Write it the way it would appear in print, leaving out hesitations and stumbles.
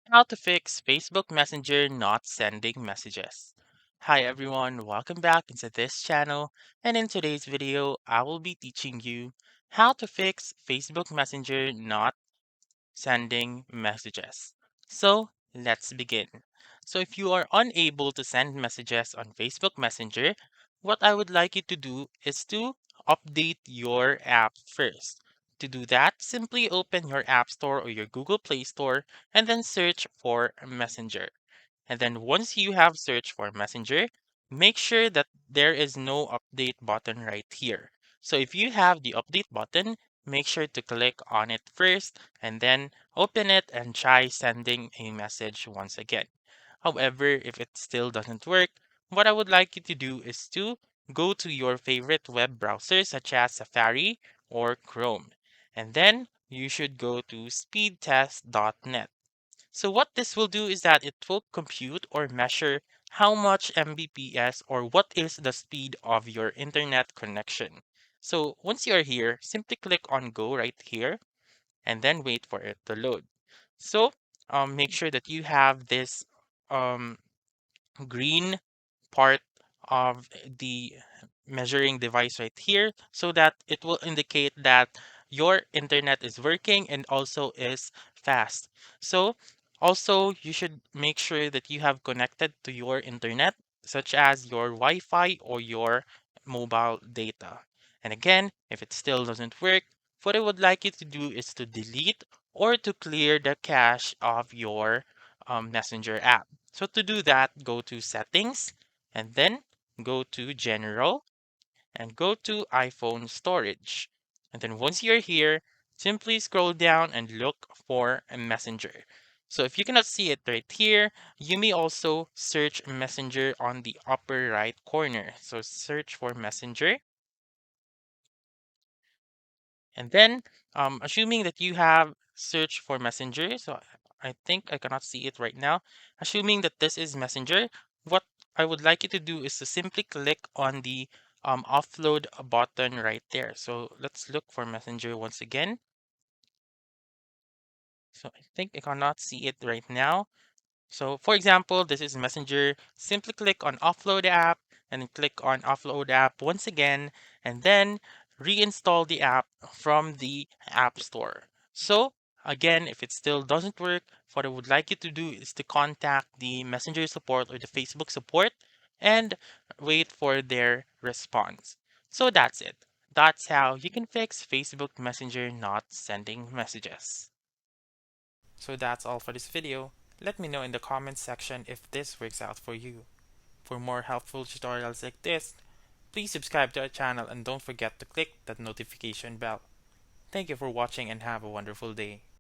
How to fix Facebook Messenger not sending messages. Hi everyone, welcome back into this channel, and in today's video I will be teaching you how to fix Facebook Messenger not sending messages. So let's begin. So if you are unable to send messages on Facebook Messenger, what I would like you to do is to update your app first. To do that, simply open your App Store or your Google Play Store and then search for Messenger. And then once you have searched for Messenger, make sure that there is no update button right here. So if you have the update button, make sure to click on it first and then open it and try sending a message once again. However, if it still doesn't work, what I would like you to do is to go to your favorite web browser such as Safari or Chrome. And then you should go to speedtest.net. So what this will do is that it will compute or measure how much Mbps or what is the speed of your internet connection. So once you are here, simply click on go right here and then wait for it to load. So make sure that you have this um, green part of the measuring device right here so that it will indicate that your internet is working and also is fast. So also you should make sure that you have connected to your internet such as your Wi-Fi or your mobile data. And again, if it still doesn't work, what I would like you to do is to delete or to clear the cache of your Messenger app. So to do that, go to settings and then go to general and go to iPhone storage. And then once you're here, simply scroll down and look for a messenger. So if you cannot see it right here, you may also search messenger on the upper right corner. So search for messenger and then assuming that you have searched for messenger, so I think I cannot see it right now. Assuming that this is messenger, what I would like you to do is to simply click on the offload button right there. So let's look for messenger once again. So I think I cannot see it right now. So for example, this is Messenger. Simply click on offload app and then click on offload app once again, and then reinstall the app from the App Store. So again, if it still doesn't work, what I would like you to do is to contact the Messenger support or the Facebook support and wait for their response. So that's it. That's how you can fix Facebook Messenger not sending messages. So that's all for this video. Let me know in the comments section if this works out for you. For more helpful tutorials like this, please subscribe to our channel and don't forget to click that notification bell. Thank you for watching and have a wonderful day.